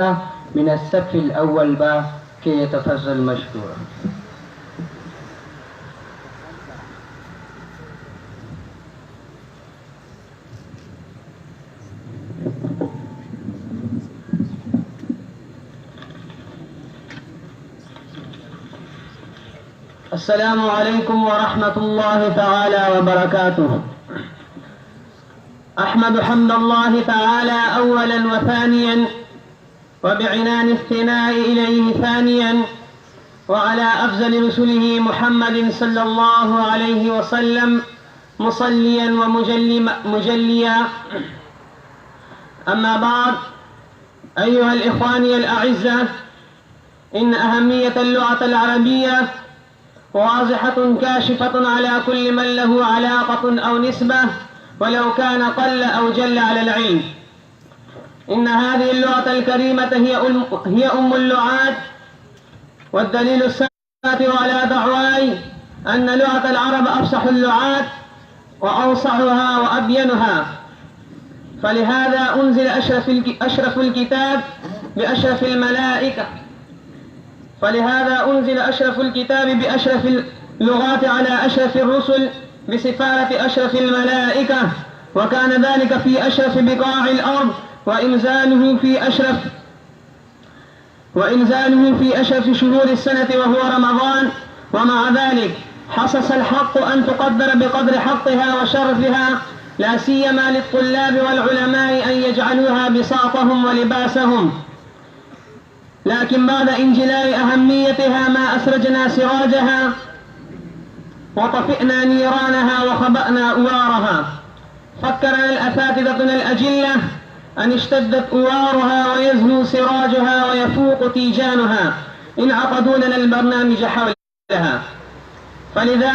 من الصف الأول با كي يتفضل مشكورا. السلام عليكم ورحمة الله تعالى وبركاته. أحمد حمد الله تعالى أولا وثانيا، وبعنان الثناء إليه ثانيا، وعلى أفضل رسله محمد صلى الله عليه وسلم مصليا ومجليا. أما بعد، أيها الإخوان الأعزة، إن أهمية اللغة العربية واضحة كاشفة على كل من له علاقة أو نسبة، ولو كان قل أو جل على العلم. إن هذه اللغة الكريمة هي أم اللغات، والدليل الساتر على دعواي أن لغة العرب أفصح اللغات وأوسعها وأبينها، فلهذا أنزل أشرف الكتاب بأشرف الملائكة، فلهذا أنزل أشرف الكتاب بأشرف اللغات على أشرف الرسل بسفارة أشرف الملائكة، وكان ذلك في أشرف بقاع الأرض، وإنزاله في أشرف شهور السنة وهو رمضان. ومع ذلك حصص الحق أن تقدر بقدر حقها وشرفها، لا سيما للطلاب والعلماء أن يجعلوها بساطهم ولباسهم. لكن بعد انجلاء أهميتها ما أسرجنا سراجها وطفئنا نيرانها وخبأنا أوارها. فكرنا الأساتذتنا الأجلة أن اشتدت أوارها ويزهو سراجها ويفوق تيجانها، انعقدوا لنا البرنامج حولها، فلذا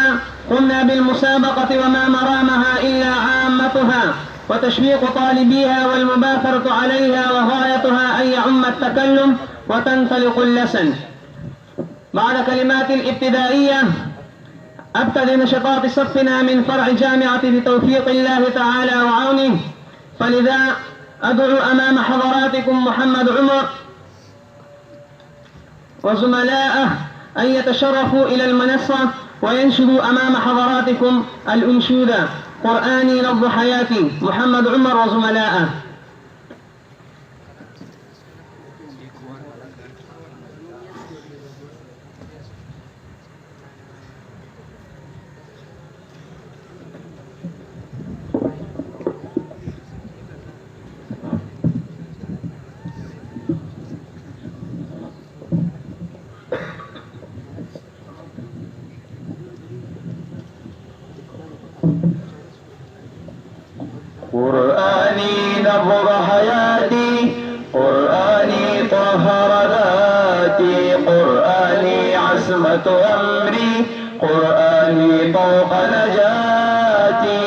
قمنا بالمسابقة وما مرامها إلا عامتها وتشويق طالبيها والمباثرة عليها، وغايتها أن يعم التكلم وتنطلق اللسن. بعد كلمات الابتدائية أبتدئ نشاطات صفنا من فرع جامعة بتوفيق الله تعالى وعونه، فلذا أدعو أمام حضراتكم محمد عمر وزملائه أن يتشرفوا إلى المنصة وينشدوا أمام حضراتكم الأنشودة قرآني نبض حياتي. محمد عمر وزملائه. قرآني نبض حياتي، قرآني طهر ذاتي، قرآني عصمة أمري، قرآني طوق نجاتي.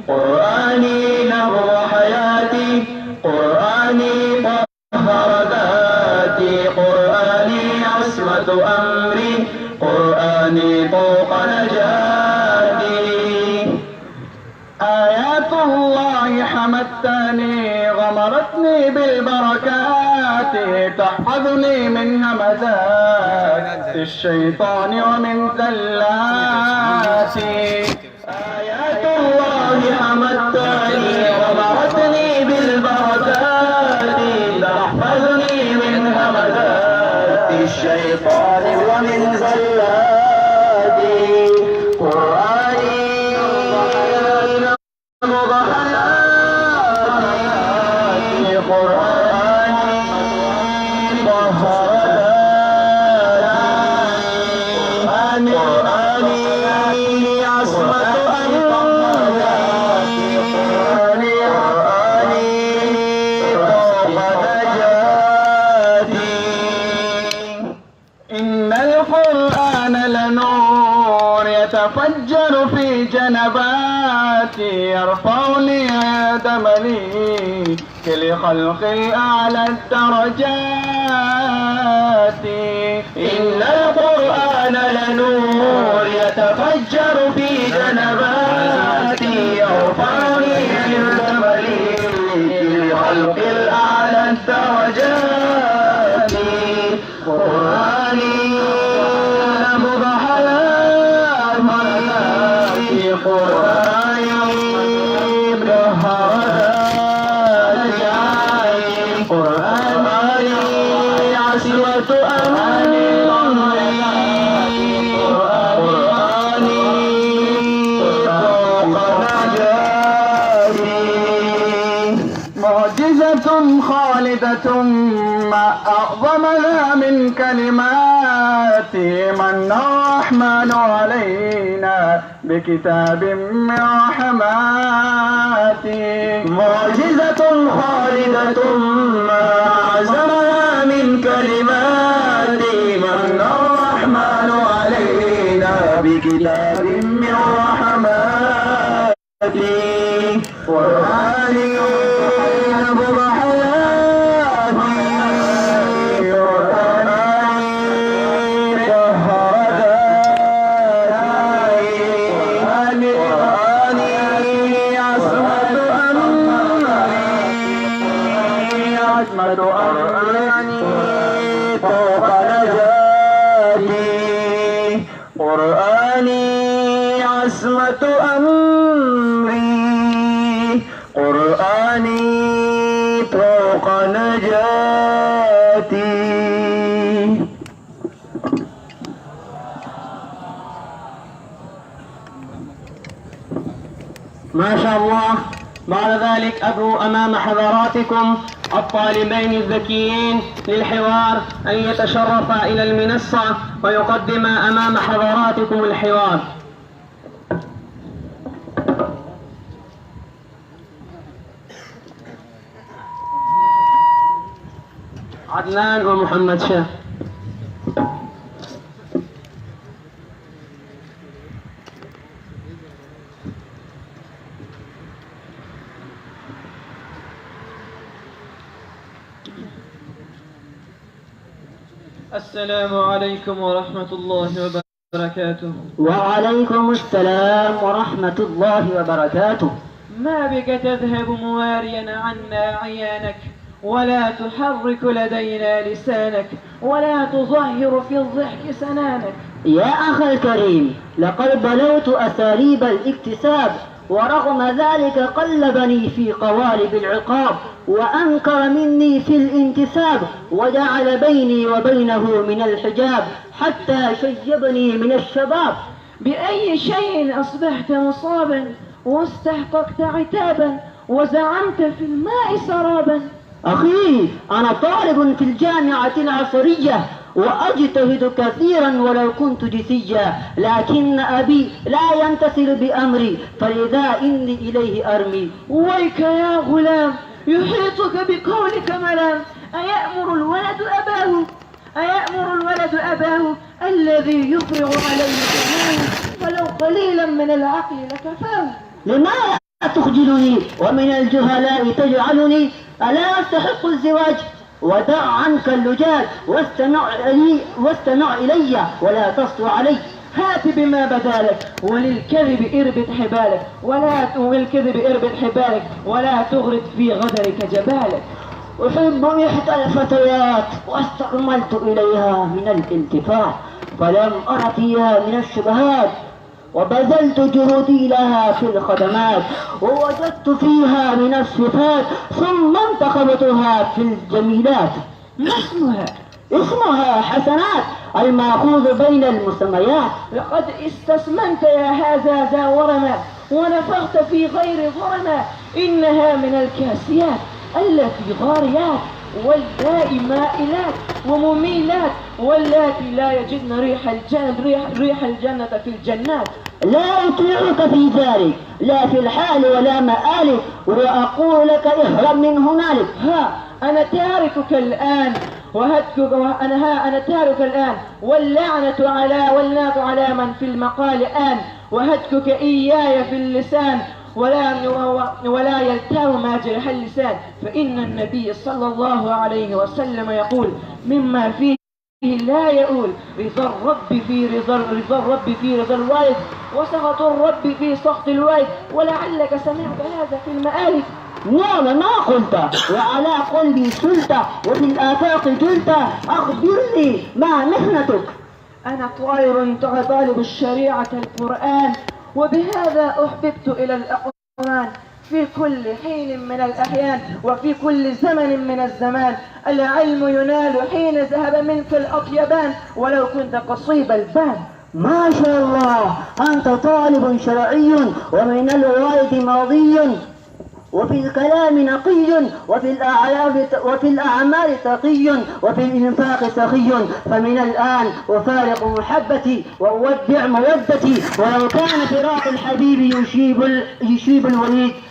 قرآني نبض حياتي، قرآني طهر ذاتي، قرآني عصمة أمري، قرآني طوق نجاتي. آيات الله حمدتني غمرتني بالبركات، تحفظني من همزات الشيطان ومن زلات. آيات الله حمدتني غمرتني بالبركات، تحفظني من همزات الشيطان ومن زلات. يتفجر في جنباتي، يرفعني عند مليك لخلق الأعلى الدرجات. إن القرآن لنور يتفجر في جنباتي، يرفعني عند مليك لخلق الأعلى الدرجات. قرآني عصمة أمري قرآني فوق نجاتي معجزة خالدة ما أعظمها من كلمات من الرحمن علينا بكتاب من رحماتي معجزة خالدة ما أعظمها من كلمات من الرحمن علينا بكتاب من رحماتي قرآني نبض حياتي قرآني طهر ذاتي قرآني عصمة أمري فوق نجاتي قرآني عصمة أمري قرآني فوق نجاتي. ما شاء الله. بعد ذلك أدعو أمام حضراتكم الطالبين الذكيين للحوار أن يتشرفا إلى المنصة ويقدم أمام حضراتكم الحوار. عدنان ومحمد شاه. السلام عليكم ورحمة الله وبركاته. وعليكم السلام ورحمة الله وبركاته. ما بك تذهب مواريا عنا عيانك، ولا تحرك لدينا لسانك، ولا تظهر في الضحك سنانك. يا أخي الكريم، لقد بلوت أساليب الاكتساب، ورغم ذلك قلبني في قوالب العقاب، وأنكر مني في الانتساب، وجعل بيني وبينه من الحجاب، حتى شيبني من الشباب. بأي شيء أصبحت مصابا، واستحققت عتابا، وزعمت في الماء سرابا؟ أخي، أنا طالب في الجامعة العصرية، وأجتهد كثيرا ولو كنت جسيا، لكن أبي لا يمتثل بأمري، فلذا إني إليه أرمي. ويك يا غلام، يحيطك بقولك ملام. أيأمر الولد أباه الذي يفرغ عليه كلامه، ولو قليلا من العقل لكفاه. لماذا تخجلني ومن الجهلاء تجعلني؟ ألا أستحق الزواج؟ ودع عنك اللجاج، واستمع إلي ولا تصو علي. هات بما بدالك، وللكذب اربط حبالك، ولا تغرد في غدرك جبالك. أحب إحدى الفتيات، واستعملت إليها من الالتفات، فلم أر فيها من الشبهات، وبذلت جهودي لها في الخدمات، ووجدت فيها من الصفات، ثم انتخبتها في الجميلات. ما اسمها؟ اسمها حسنات، المأخوذ بين المسميات. لقد استسمنت يا هذا ذا ورما، ونفخت في غير ظلما. إنها من الكاسيات التي غاريات، واللائي مائلات ومميلات، واللاتي لا يجدن ريح الجنة في الجنات. لا أطيعك في ذلك، لا في الحال ولا مآلك، وأقول لك اهرب من هنالك. أنا تاركك الآن، أنا تارك الآن، واللعنة على من في المقال آن، وهتكك إياي في اللسان، ولا يلتام ما جرح اللسان. فإن النبي صلى الله عليه وسلم يقول: مما فيه لا يؤول رضا الرب في رضا الوالد، وسخط الرب في سخط الوالد. ولعلك سمعت هذا في المآلف. نعم، ما قلت، وعلى قلبي سلت، وفي الآفاق جلت. أخبرني، ما مهنتك؟ أنا طالب الشريعة القرآن، وبهذا أحببت إلى الأقران. في كل حين من الأحيان وفي كل زمن من الزمان. العلم ينال حين ذهب منك الأطيبان ولو كنت قصيب البان. ما شاء الله، أنت طالب شرعي ومن الوالد ماضي، وفي الكلام نقي، وفي الأعمال تقي، وفي الإنفاق سخي. فمن الآن أفارق محبتي وأودع مودتي، ولو كان فراق الحبيب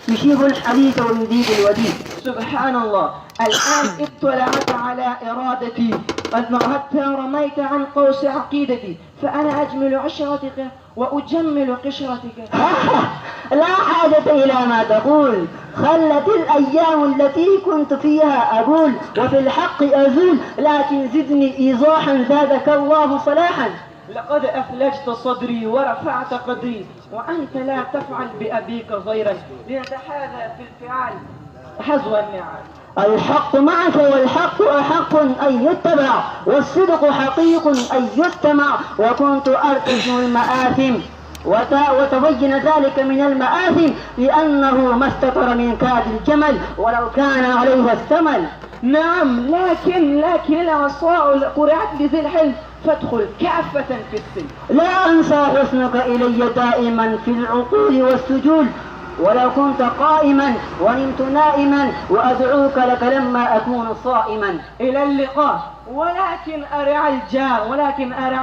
يشيب الحديث ويذيب الوديد. سبحان الله، الآن اطلعت على إرادتي حتى رميت عن قوس عقيدتي، فأنا أجمل عشرتك وأجمل قشرتك. لا حاجة إلى ما تقول، خلت الأيام التي كنت فيها أقول وفي الحق أزول، لكن زدني إيضاحا زادك الله صلاحا. لقد أفلجت صدري ورفعت قدري، وأنت لا تفعل بأبيك غيرا، لنتحاذى في الفعال حذو النعال. الحق معك والحق أحق أن يتبع، والصدق حقيق أن يستمع. وكنت أرتجو المآثم وتبين ذلك من المآثم، لأنه ما استتر من كاد الجمل ولو كان عليه الثمل. نعم، لكن العصاء قرعت بذي الحلم، فادخل كافة في السلم. لا أنسى حسنك إلي دائما في العقول والسجول، ولو كنت قائما ونمت نائما، وأدعوك لك لما أكون صائما. إلى اللقاء، ولكن أرع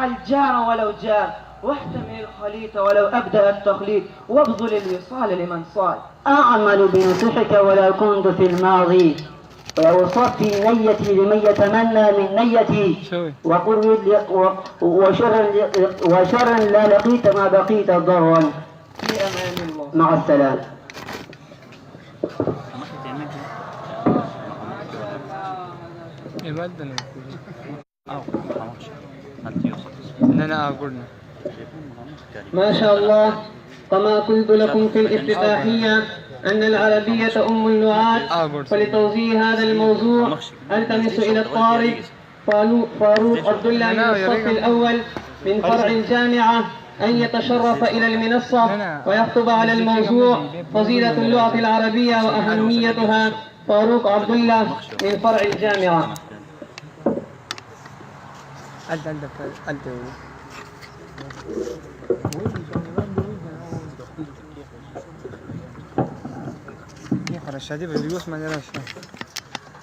الجار ولو جار، واحتمل الخليط ولو أبدأ التخليط، وابذل الوصال لمن صال. أعمل بنصحك ولو كنت في الماضي، وأصفي نيتي لمن يتمنى من نيتي، وشرا لا لقيت ما بقيت ضرا. في أمان الله. مع السلامة. ما شاء الله، كما قلت لكم في الافتتاحية أن العربية أم اللغات، فلتوضيح هذا الموضوع ألتمس إلى الطالب فاروق عبد الله من الصف الأول من فرع الجامعة أن يتشرف إلى المنصة ويخطب على الموضوع فضيلة اللغة العربية وأهميتها. فاروق عبد الله من فرع الجامعة.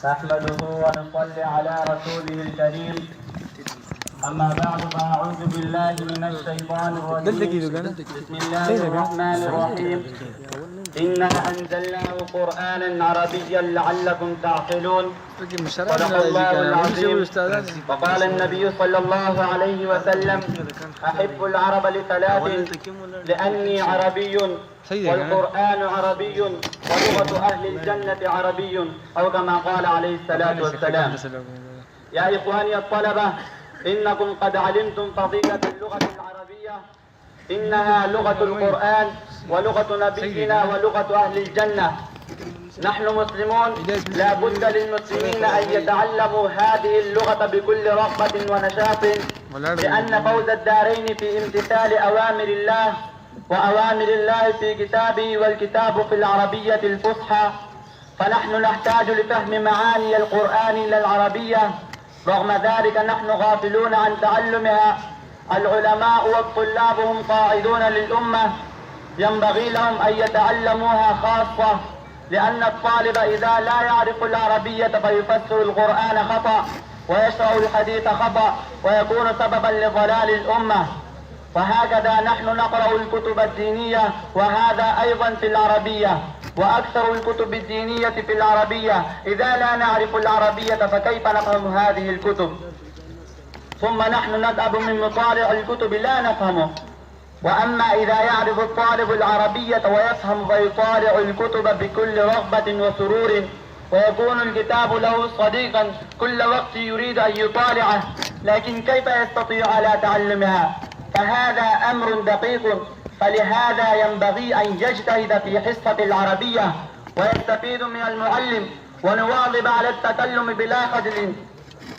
نحمده ونصلي على رسوله الكريم. أما بعد، فأعوذ بالله من الشيطان الرجيم. بسم الله الرحمن الرحيم. إنا أنزلناه قرآنا عربيا لعلكم تعقلون. صدق الله العظيم. وقال النبي صلى الله عليه وسلم: أحب العرب لثلاث، لأني عربي والقرآن عربي ولغة أهل الجنة عربي، أو كما قال عليه الصلاة والسلام. يا إخواني الطلبة، إنكم قد علمتم فضيلة اللغة العربية، إنها لغة القرآن ولغة نبينا ولغة أهل الجنة. نحن مسلمون، لا بد للمسلمين أن يتعلموا هذه اللغة بكل رغبة ونشاط، لأن فوز الدارين في امتثال أوامر الله وأوامر الله في كتابه، والكتاب في العربية الفصحى. فنحن نحتاج لفهم معاني القرآن إلى العربية، رغم ذلك نحن غافلون عن تعلمها. العلماء والطلاب هم قائدون للأمة، ينبغي لهم أن يتعلموها خاصة، لأن الطالب إذا لا يعرف العربية فيفسر القرآن خطأ ويشرع الحديث خطأ ويكون سببا لضلال الأمة. وهكذا نحن نقرأ الكتب الدينية، وهذا أيضا في العربية، وأكثر الكتب الدينية في العربية. إذا لا نعرف العربية فكيف نفهم هذه الكتب؟ ثم نحن نذهب من مطالع الكتب لا نفهمه. وأما إذا يعرف الطالب العربية ويفهم فيطالع الكتب بكل رغبة وسرور، ويكون الكتاب له صديقا كل وقت يريد أن يطالعه، لكن كيف يستطيع على تعلمها؟ فهذا أمر دقيق. فلهذا ينبغي أن يجتهد في حصة العربية ويستفيد من المعلم، ونواظب على التكلم بلا خجل.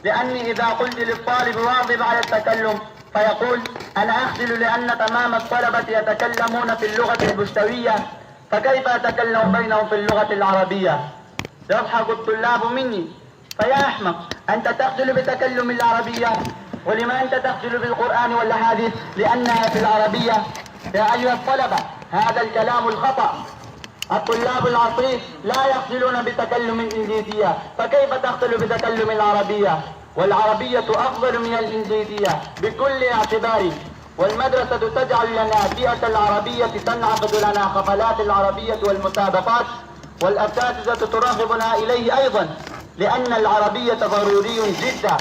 لأني إذا قلت للطالب واظب على التكلم فيقول أنا أخجل لأن تمام الطلبة يتكلمون في اللغة البشتوية، فكيف أتكلم بينهم في اللغة العربية؟ يضحك الطلاب مني. فيا أحمق، أنت تخجل بتكلم العربية، ولما أنت تخجل بالقرآن والأحاديث؟ لأنها في العربية. يا أيها الطلبة، هذا الكلام الخطأ. الطلاب العصريين لا يخجلون بتكلم الإنجليزية، فكيف تخجل بتكلم العربية؟ والعربية أفضل من الإنجليزية بكل اعتبار. والمدرسة تجعل لنا بيئة العربية، تنعقد لنا حفلات العربية والمسابقات، والأساتذة ترغبنا إليه أيضا، لأن العربية ضروري جدا.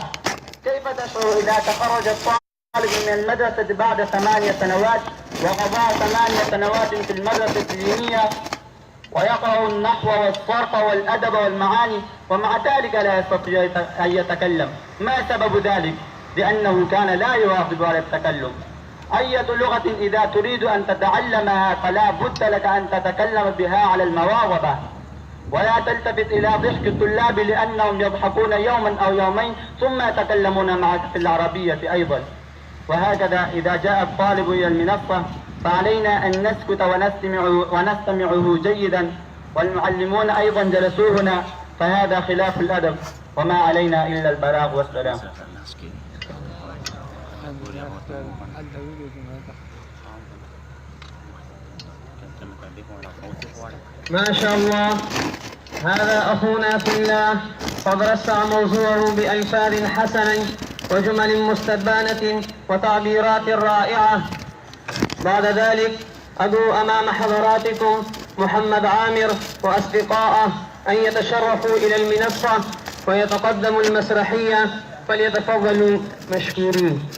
كيف تشعر إذا تخرج الطالب من المدرسة بعد 8 سنوات وقضى 8 سنوات في المدرسة الدينية ويقرأ النحو والصرف والأدب والمعاني، ومع ذلك لا يستطيع أن يتكلم؟ ما سبب ذلك؟ لأنه كان لا يواظب على التكلم. أية لغة إذا تريد أن تتعلمها فلا بد لك أن تتكلم بها على المواظبة، ولا تلتفت إلى ضحك الطلاب لأنهم يضحكون يوما أو يومين ثم يتكلمون معك في العربية أيضا. وهكذا إذا جاء الطالب إلى المنصة فعلينا أن نسكت ونستمعه جيدا، والمعلمون أيضا جلسوا هنا، فهذا خلاف الأدب، وما علينا إلا البلاغ والسلام. ما شاء الله، هذا أخونا في الله قد رسع موضوعه بألفاظ حسنة وجمل مستبانة وتعبيرات رائعة. بعد ذلك أدعو أمام حضراتكم محمد عامر وأصدقائه أن يتشرفوا إلى المنصة ويتقدموا المسرحية، فليتفضلوا مشكورين.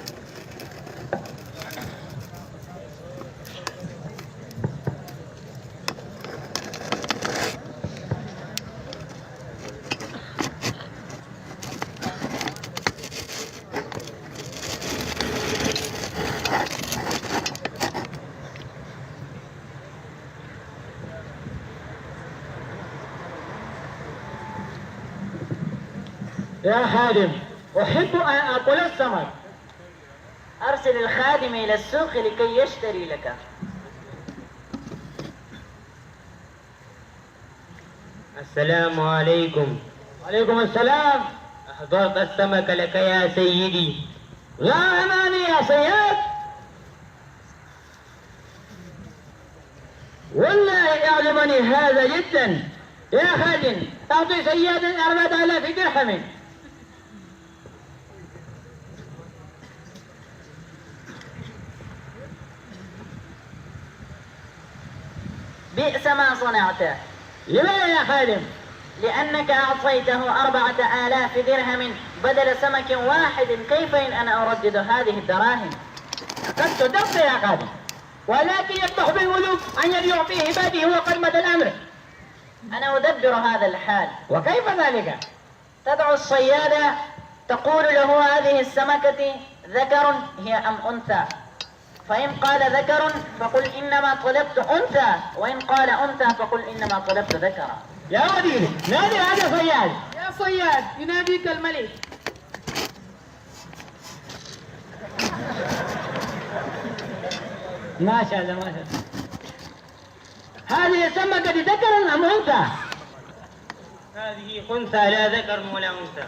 يا خادم، أحب أن أكل السمك. أرسل الخادم إلى السوق لكي يشتري لك. السلام عليكم. وعليكم السلام. أحضرت السمك لك يا سيدي. لا أماني يا سيد، والله يعجبني هذا جدا. يا خادم، أعطي سيدا 4000 درهم. بئس ما صنعت. لماذا يا خادم؟ لأنك أعطيته 4000 درهم بدل سمك واحد. كيف إن أنا أردد هذه الدراهم؟ قد صدقت يا خادم، ولكن يقبح بالملوك أن يبيع في عباده هو قمة الأمر. أنا أدبر هذا الحال. وكيف ذلك؟ تدعو الصيادة تقول له هذه السمكة ذكر هي أم أنثى؟ فإن قال ذكر فقل إنما طلبت أنثى، وإن قال أنثى فقل إنما طلبت ذكرا. يا وديني، نادي هذا صياد. يا صياد، يناديك الملك. ما شاء الله ما شاء الله. هذه السمكة ذكر أم أنثى؟ هذه أنثى لا ذكر ولا أنثى.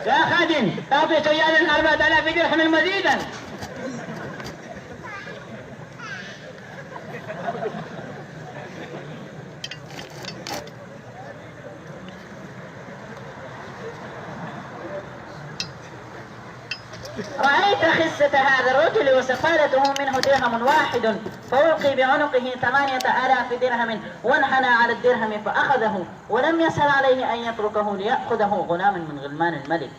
يا خادم، أعطي صيادا 4000 درهم مزيدا. رأيت خسة هذا الرجل وسفالته منه درهم واحد، فألقي بعنقه 8000 درهم، وانحنى على الدرهم فأخذه، ولم يسأل عليه أن يتركه ليأخذه غلام من غلمان الملك.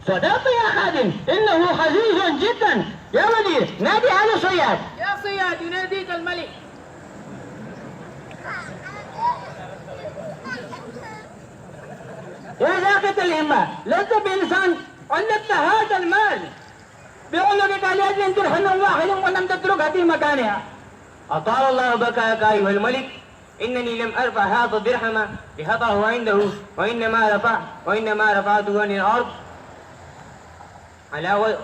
صدقت يا خادم، إنه حزين جدا. يا ولي، نادي على صياد. يا صياد، يناديك الملك. يا زاكة الهمة، لست بإنسان علقت هذا المال بعنقك لأجل درهم واحد ولم تتركها في مكانها. أطال الله بكاك أيها الملك، إنني لم أرفع هذا الدرهم لخطره عنده، وإنما رفعته عن الأرض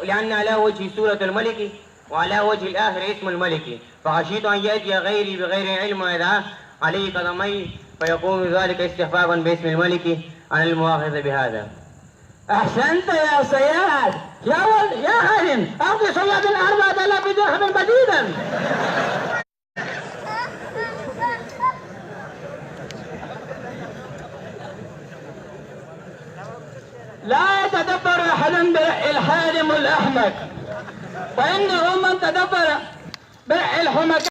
لأن على وجه سورة الملك وعلى وجه الآخر اسم الملك، فخشيت أن يأتي غيري بغير علم ويدعى عليه قدمي فيكون ذلك استخفافا باسم الملك عن المؤاخذة بهذا. أحسنت يا صياد. يا خادم أعطي صياد 4000 درهم بديلا. لا يتدبر أحد برأي الحالم الأحمق، فإنه من تدبر برأي الحمق